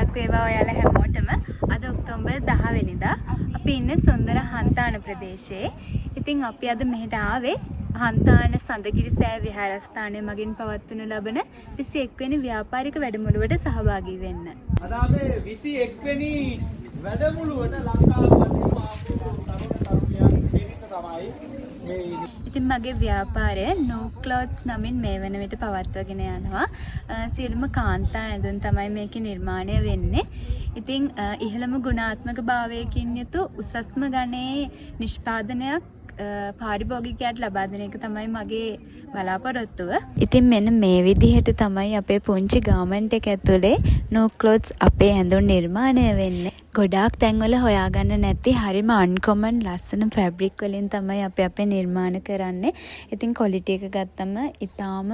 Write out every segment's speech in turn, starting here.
සුවයක් වේවා ඔයාලා හැමෝටම. අද ඔක්තෝබර් 10 වෙනිදා අපි ඉන්නේ සුන්දර හන්තාන ප්‍රදේශයේ. ඉතින් අපි අද මෙහෙට ආවේ හන්තාන සඳගිරි සෑ විහාරස්ථානයේ මගින් පවත්වනු ලබන 21 වෙනි ව්‍යාපාරික වැඩමුළුවට සහභාගී වෙන්න. අද අපි 21 වෙනි වැඩමුළුවට ලංකාව වශයෙන් ආපු තරුණයන් පිරිස තමයි ඉතින් මගේ ව්‍යාපාරය No Clothes නමින් මේ වන විට පවත්වාගෙන යනවා. සියලුම කාන්තා ඇඳුම් තමයි මේකේ නිර්මාණය වෙන්නේ. ඉතින් ඉහළම ගුණාත්මක භාවයකින් යුතු උසස්ම ගණයේ නිෂ්පාදනයක් පාරිභෝගිකයාට ලබා දෙන එක තමයි මගේ බලාපොරොත්තුව. ඉතින් මෙන්න මේ විදිහට තමයි අපේ පුංචි ගාමන්ට් එක ඇතුලේ No Clothes අපේ ඇඳුම් නිර්මාණය වෙන්නේ. ගොඩාක් තැන්වල හොයාගන්න නැති හරිම අන්කොමන් ලස්සන ෆැබ්‍රික් වලින් තමයි අපි අපේ නිර්මාණ කරන්නේ. ඉතින් ක්වොලිටි එක ගත්තම ඊටාම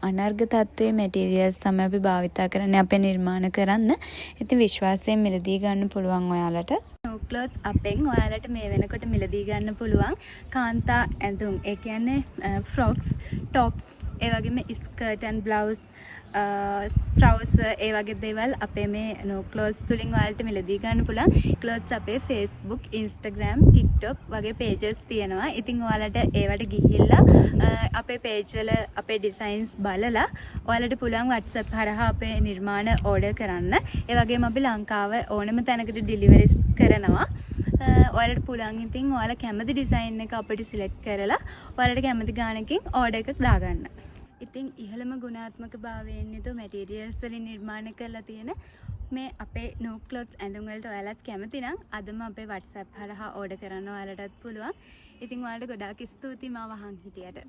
අනර්ග තත්වයේ මැටීරියල්ස් තමයි අපි භාවිතා කරන්නේ අපේ නිර්මාණ කරන්න. ඉතින් විශ්වාසයෙන් මිලදී ගන්න පුළුවන් ඔයාලට. No Clothes අපෙන් ඔයාලට මේ වෙනකොට මිලදී ගන්න පුළුවන් කාන්තා ඇඳුම්. ඒ කියන්නේ ෆ්‍රොක්ස්, টොප්ස්, ඒ වගේම ස්කර්ට් ඇන්ඩ් බ්ලවුස්, trouser ඒ වගේ දේවල් අපේ මේ No Clothes තුලින් ඔයාලට මිලදී ගන්න පුළුවන්. Clothes අපේ Facebook, Instagram, TikTok වගේ pages තියෙනවා. ඉතින් ඔයාලට ඒවට ගිහිල්ලා අපේ page වල අපේ designs බලලා ඔයාලට පුළුවන් WhatsApp හරහා අපේ නිර්මාණ order කරන්න. ඒ වගේම අපි ලංකාව ඕනම තැනකට deliveries කරනවා. ඔයාලට පුළුවන් ඉතින් ඔයාලා කැමති design එක අපිට select කරලා ඔයාලට කැමති ගානකින් order එකක් දාගන්න. ඉතින් ඉහළම ගුණාත්මක භාවයෙන් යුතු මැටීරියල්ස් වලින් නිර්මාණය කරලා තියෙන මේ අපේ No Clothes ඇඳුම් වලට ඔයාලත් කැමති නම් අදම අපේ WhatsApp හරහා order කරන්න ඔයාලටත් පුළුවන්. ඉතින් ඔයාලට ගොඩාක් ස්තුතියි මාව අහන් හිටියට.